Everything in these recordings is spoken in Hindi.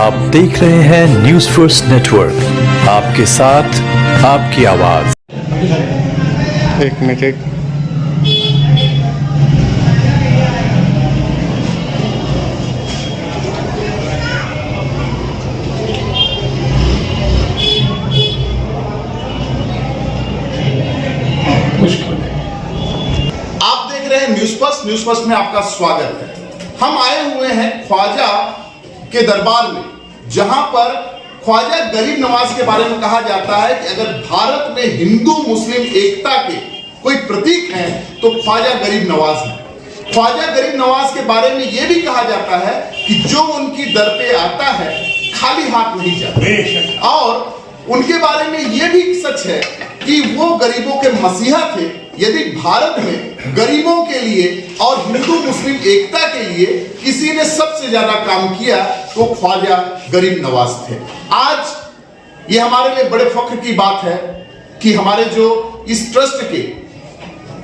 आप देख रहे हैं न्यूज फर्स्ट नेटवर्क, आपके साथ आपकी आवाज। एक मिनट एक आप देख रहे हैं न्यूज फर्स्ट में आपका स्वागत है। हम आए हुए हैं ख्वाजा के दरबार में, जहां पर ख्वाजा गरीब नवाज के बारे में कहा जाता है कि अगर भारत में हिंदू मुस्लिम एकता के कोई प्रतीक हैं तो ख्वाजा गरीब नवाज है। ख्वाजा गरीब नवाज के बारे में यह भी कहा जाता है कि जो उनकी दर पे आता है खाली हाथ नहीं जाता, और उनके बारे में यह भी सच है कि वो गरीबों के मसीहा थे। यदि भारत में गरीबों के लिए और हिंदू मुस्लिम एकता के लिए किसी ने सबसे ज्यादा काम किया तो ख्वाजा गरीब नवाज थे। आज ये हमारे लिए बड़े फख्र की बात है कि हमारे जो इस ट्रस्ट के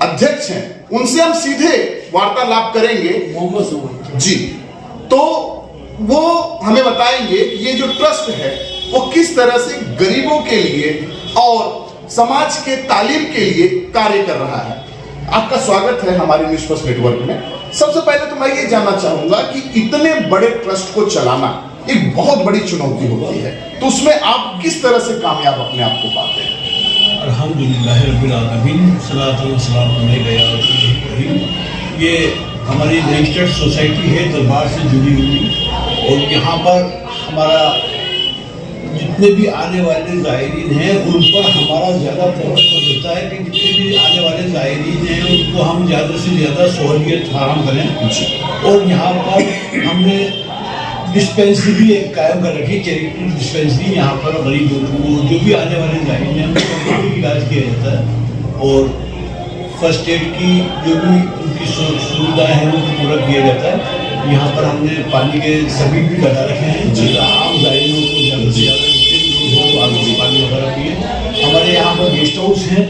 अध्यक्ष हैं उनसे हम सीधे वार्तालाप करेंगे जी। तो वो हमें बताएंगे कि ये जो ट्रस्ट है वो किस तरह से गरीबों के लिए और समाज के तालीम के लिए कार्य कर रहा है। आपका स्वागत है हमारे न्यूज फर्स्ट नेटवर्क में। सबसे पहले तो मैं ये जानना चाहूंगा कि इतने बड़े ट्रस्ट को चलाना एक बहुत बड़ी चुनौती होती है, तो उसमें आप किस तरह से कामयाब अपने आप को पाते हैं? अल्हम्दुलिल्लाह रब्बिल आलमीन, सलातो व सलाम अलैहि। ये हमारी रजिस्टर्ड सोसाइटी है, दरबार से जुड़ी हुई, और यहाँ पर हमारा जितने भी आने वाले ज़ायरीन हैं उन पर हमारा ज़्यादा फोकस होता है कि जितने भी आने वाले ज़ायरीन हैं उनको हम ज़्यादा से ज़्यादा सहूलियत फराहम करें। और यहाँ पर हमने डिस्पेंसरी भी एक कायम कर रखी, चैरिटेबल डिस्पेंसरी। यहाँ पर गरीब लोगों को जो भी आने वाले ज़ायरीन हैं उनको भी इलाज किया जाता है, और फर्स्ट एड की जो भी उनकी सुविधाएँ हैं उनको पूरा किया जाता है। यहाँ पर हमने पानी के सभी भी लगा रखे हैं, जिससे आम ज़ायरीनों को ज़्यादा से ज़्यादा पानी वगैरह पिए। हमारे यहाँ पर गेस्ट हाउस है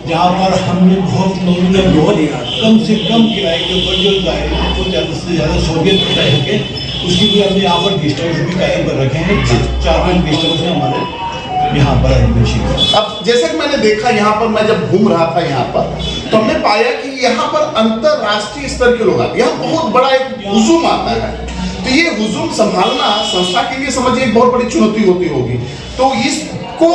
जहाँ पर हमने बहुत लोगों ने बहुत कम से कम किराए के ऊपर जो ज़ायरीनों को ज़्यादा से ज़्यादा सहूलियत पहुँचा सके, उसके लिए हमने यहाँ पर गेस्ट हाउस भी कायम कर रखे हैं। 4-5 गेस्ट हाउस हैं हमारे यहाँ पर एडमिशन। अब जैसे कि मैंने देखा यहाँ पर, मैं जब घूम रहा था यहाँ पर, तो हमने पाया कि यहाँ पर अंतरराष्ट्रीय स्तर के लोग आते हैं। यहाँ बहुत बड़ा एक हुजूम आता है, तो ये हुजूम संभालना संस्था के लिए समझिए एक बहुत बड़ी चुनौती होती होगी। तो इसको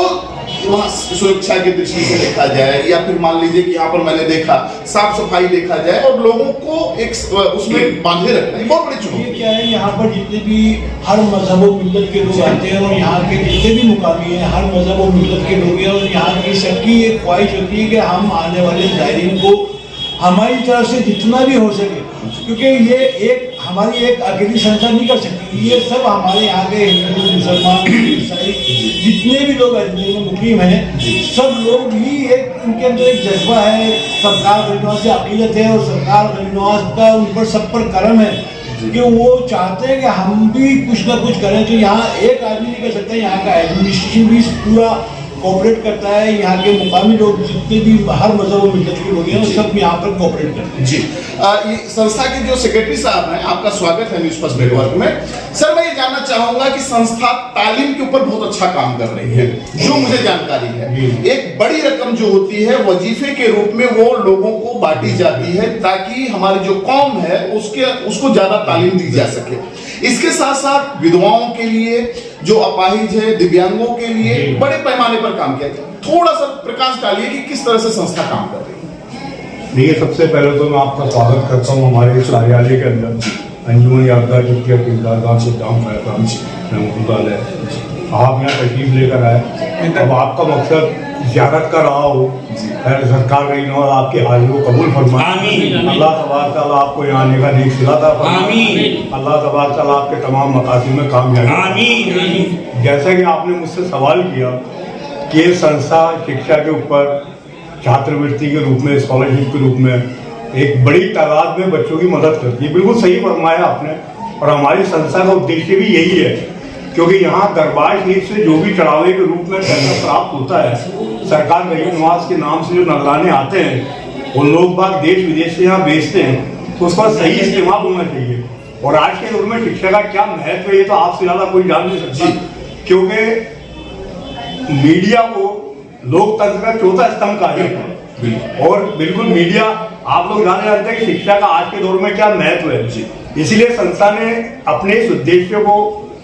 वहाँ सुरक्षा की दृष्टि से देखा जाए, या फिर मान लीजिए कि यहाँ पर मैंने देखा साफ सफाई देखा जाए, और लोगों को एक उसमें बांधे रखना, ये बहुत बड़ी चुनौती। ये क्या है, यहाँ पर जितने भी हर मजहब और मिल्लत के लोग आते हैं, और यहाँ के जितने भी मुकामी हैं हर मजहब और मिल्लत के लोग हैं, और यहाँ की सबकी एक ख्वाहिश होती है कि हम आने वाले ज़ायरीन को हमारी तरफ से जितना भी हो सके, क्योंकि ये एक हमारी एक अकेली संस्था नहीं कर सकती, ये सब हमारे यहाँ के हिंदू मुसलमान ईसाई जितने भी लोग अजमेर में मुकीम हैं, सब लोग ही एक उनके अंदर एक जज्बा है, सरकार गरीब नवाज से अकीदत है, और सरकार गरीब नवाज का उन पर सब पर करम है कि वो चाहते हैं कि हम भी कुछ ना कुछ करें। तो यहाँ एक आदमी नहीं कर सकता, यहाँ का एडमिनिस्ट्रेशन भी पूरा कोऑपरेट करता है। यहाँ के मुकामी लोग जितने भी हर मजहब और मिल्लत के लोग हैं वो सब यहाँ पर कोऑपरेट करते हैं। जी, ये संस्था के जो सेक्रेटरी साहब हैं, आपका स्वागत है न्यूज फर्स्ट नेटवर्क में। सर, मैं ये जानना चाहूंगा कि संस्था तालीम के ऊपर बहुत अच्छा काम कर रही है, जो मुझे जानकारी है। एक बड़ी रकम जो होती है वजीफे के रूप में वो लोगों को बांटी जाती है, ताकि हमारी जो कौम है उसको ज्यादा तालीम दी जा सके। इसके साथ साथ विधवाओं के लिए, जो अपाहिज है, दिव्यांगों के लिए बड़े पैमाने पर काम किया जाए। थोड़ा सा प्रकाश डालिए कि किस तरह से संस्था काम कर रही है। देखिए, सबसे पहले तो मैं आपका स्वागत करता हूँ हमारे इस कार्यालय के अंदर। अंजुमन यादगार जो किया किरदारदार से काम पाया था, आप यहाँ तशरीफ लेकर आए। अब आपका मकसद ज़ियारत का रहा हो, सरकार रही हो, आपकी हाजिरी को कबूल फरमाए। अल्लाह तबारक तआला आपको यहाँ आने का नेक सिला अता फरमाए। अल्लाह तबारक तआला आपके तमाम मकासद में कामयाबी। जैसा कि आपने मुझसे सवाल किया कि ये संस्था शिक्षा के ऊपर छात्रवृत्ति के रूप में, स्कॉलरशिप के रूप में एक बड़ी तादाद में बच्चों की मदद करती है, बिल्कुल सही फरमाया आपने। और हमारी संस्था का उद्देश्य भी यही है, क्योंकि यहाँ दरबार शरीफ से जो भी चढ़ावे के रूप में पैसा प्राप्त होता है, सरकार गरीब नवाज के नाम से जो नजराने आते हैं, वो लोग बाग देश विदेश से यहाँ बेचते हैं, तो उसका सही इस्तेमाल होना चाहिए। और आज के दौर में शिक्षा का क्या महत्व है ये तो आपसे ज्यादा कोई जान नहीं सकता, क्योंकि मीडिया को लोकतंत्र का चौथा स्तंभ कहा जाता है। और बिल्कुल मीडिया आप लोग जानते हैं कि शिक्षा का आज के दौर में क्या महत्व है। इसलिए संस्था ने अपने इस उद्देश्य को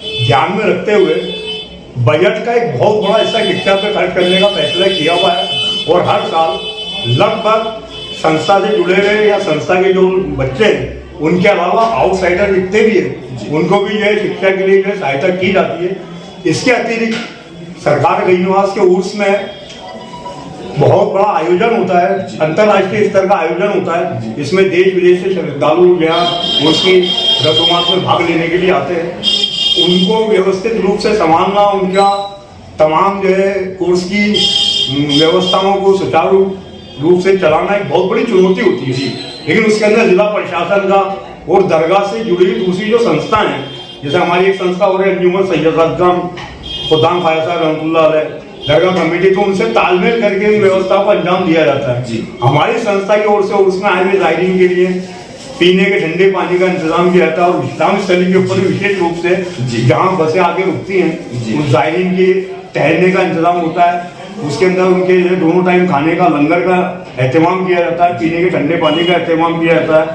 ध्यान में रखते हुए बजट का एक बहुत बड़ा हिस्सा शिक्षा पे खर्च करने का फैसला किया हुआ है। और हर साल लगभग संस्था से जुड़े हुए या संस्था के जो बच्चे हैं उनके अलावा आउटसाइडर जितने भी हैं उनको भी जो है शिक्षा के लिए जो है सहायता की जाती है। इसके अतिरिक्त सरकार गरीब निवास के उर्स में बहुत बड़ा आयोजन होता है, अंतर्राष्ट्रीय स्तर का आयोजन होता है। इसमें देश विदेश से श्रद्धालु यहाँ उसकी रसूमात में भाग लेने के लिए आते हैं। उनको व्यवस्थित रूप से संभालना, उनका तमाम जो है कोर्स की व्यवस्थाओं को सुचारू रूप से चलाना एक बहुत बड़ी चुनौती होती है। लेकिन उसके अंदर जिला प्रशासन का और दरगाह से जुड़ी दूसरी जो संस्थाएं हैं, जैसे हमारी एक संस्था हो रही है अंजुमन सैयद खुदाम ख्वाजा साहब रहमतुल्लाह अलैह दरगाह कमेटी, तो उनसे तालमेल करके इन व्यवस्था को अंजाम दिया जाता है। हमारी संस्था की ओर से उसमें आए हुए जायरीन के लिए पीने के ठंडे पानी का इंतजाम किया जाता है। और विश्राम स्थली के ऊपर विशेष रूप से जहाँ बसें आके रुकती हैं उस जायरीन के ठहरने का इंतजाम होता है। उसके अंदर उनके दोनों टाइम खाने का लंगर का एहतमाम किया जाता है, पीने के ठंडे पानी का एहतमाम किया जाता है।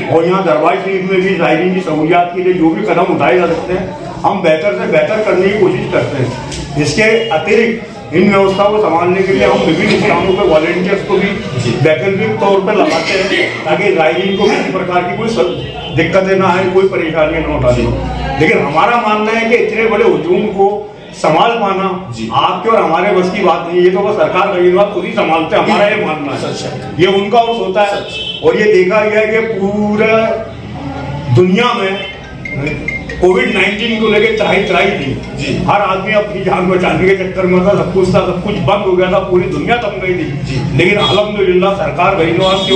और यहाँ दरबार शरीफ में भी जायरीन की सहूलियात के लिए जो भी कदम उठाए जा सकते हैं हम बेहतर से बेहतर करने की कोशिश करते हैं। इसके अतिरिक्त इन व्यवस्थाओं को संभालने के लिए हम विभिन्न स्थानों पर वॉलेंटियर्स को भी वैकल्पिक तौर पर लगाते हैं ताकि जायरीन को किसी प्रकार की कोई दिक्कतें ना आए, कोई परेशानियां ना उठानी हो। लेकिन हमारा मानना है कि इतने बड़े हुजूम को संभाल पाना आपके और हमारे बस की बात नहीं, ये तो बस सरकार गरीब निवास खुद ही संभालते हैं, हमारा ये मानना है। ये उनका उर्स होता है। और ये देखा गया कि पूरा दुनिया में कोविड-19 को लेकर त्राही थी। हर आदमी अपनी जान बचाने के चक्कर में था, सब कुछ बंद हो गया था, पूरी दुनिया थम गई थी। लेकिन अल्हम्दुलिल्लाह सरकार गरीब निवास के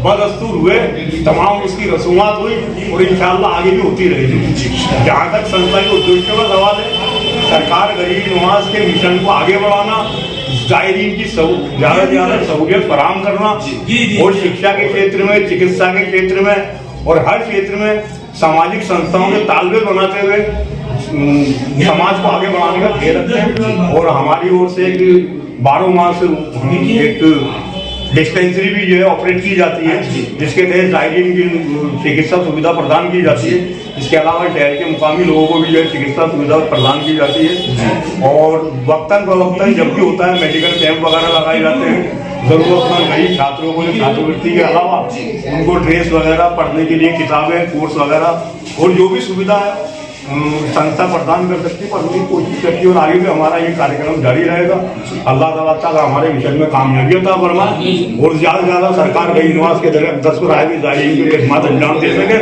बदस्तूर हुए, तमाम उसकी रसूमात हुई और इंशाअल्लाह आगे भी होती रहेगी। जहाँ तक संस्था के उद्देश्यों का सवाल है, सरकार गरीब निवास के मिशन को आगे बढ़ाना, जायरीन की ज्यादा से ज्यादा सहूलियत फराहम करना और शिक्षा के क्षेत्र में, चिकित्सा के क्षेत्र में और हर क्षेत्र में सामाजिक संस्थाओं के तालमेल बनाते हुए समाज को आगे बढ़ाने का ध्येय रखते हैं। और हमारी ओर से एक 12 माह से एक डिस्पेंसरी भी जो है ऑपरेट की जाती है, जिसके तहत जायरीन की चिकित्सा सुविधा प्रदान की जाती है। इसके अलावा शहर के मुकामी लोगों को भी जो है चिकित्सा सुविधा प्रदान की जाती है। और वक्तन फवक्तन जब भी होता है मेडिकल कैंप वगैरह लगाए जाते हैं। जरूरतमंद गरीब छात्रों को छात्रवृत्ति के अलावा उनको ड्रेस वगैरह, पढ़ने के लिए किताबें, कोर्स वगैरह और जो भी सुविधा है संस्था प्रदान कर सकती है, पढ़ने की कोशिश करती है। और आगे भी हमारा ये कार्यक्रम जारी रहेगा। अल्लाह ताला हमारे मिशन में कामयाबी अता फरमाए और ज्यादा से ज्यादा सरकार गरीब निवास के दस पर आए भी जायरीन की खिदमत अंजाम दे सके।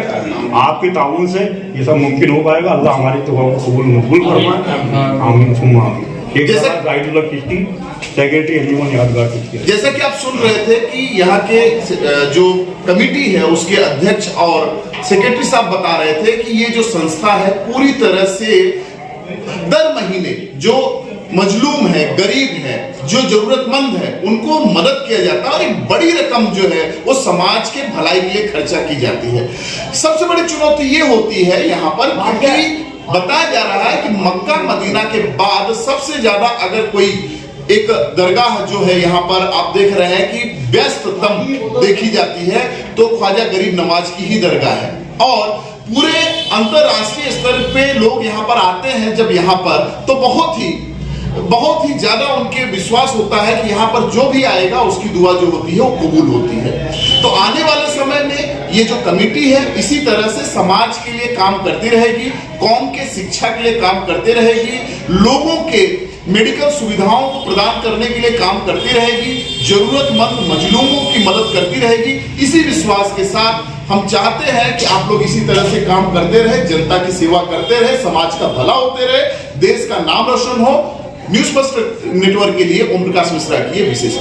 आपके ताउन से ये सब मुमकिन हो पाएगा। अल्लाह हमारी तो कबूल मकबूल फरमाए। आमीन सुम्मा आमीन। जैसा कि आप सुन रहे थे कि यहाँ के जो कमिटी है उसके अध्यक्ष और सेक्रेटरी साहब बता रहे थे कि ये जो संस्था है पूरी तरह से दर महीने जो मजलूम है, गरीब है, जो जरूरतमंद है, उनको मदद किया जाता है और एक बड़ी रकम जो है वो समाज के भलाई के लिए खर्चा की जाती है। सबसे बड़ी चुनौती ये होती है यहाँ पर क्योंकि बताया जा रहा है कि मक्का मदीना के बाद सबसे ज्यादा अगर कोई एक दरगाह जो है यहाँ पर आप देख रहे हैं कि व्यस्ततम देखी जाती है तो ख्वाजा गरीब नवाज की ही दरगाह है। और पूरे अंतरराष्ट्रीय स्तर पे लोग यहाँ पर आते हैं जब यहाँ पर तो बहुत ही ज्यादा उनके विश्वास होता है कि यहाँ पर जो भी आएगा उसकी दुआ जो होती है वो कबूल होती है। तो आने वाले समय में ये जो कमेटी है इसी तरह से समाज के लिए काम करती रहेगी, कौम के शिक्षा के लिए काम करती रहेगी, लोगों के मेडिकल सुविधाओं को प्रदान करने के लिए काम करती रहेगी, जरूरतमंद मजलूमों की मदद करती रहेगी। इसी विश्वास के साथ हम चाहते हैं कि आप लोग इसी तरह से काम करते रहे, जनता की सेवा करते रहे, समाज का भला होते रहे, देश का नाम रोशन हो। न्यूज़ फर्स्ट नेटवर्क के लिए ओम प्रकाश मिश्रा की ये विशेष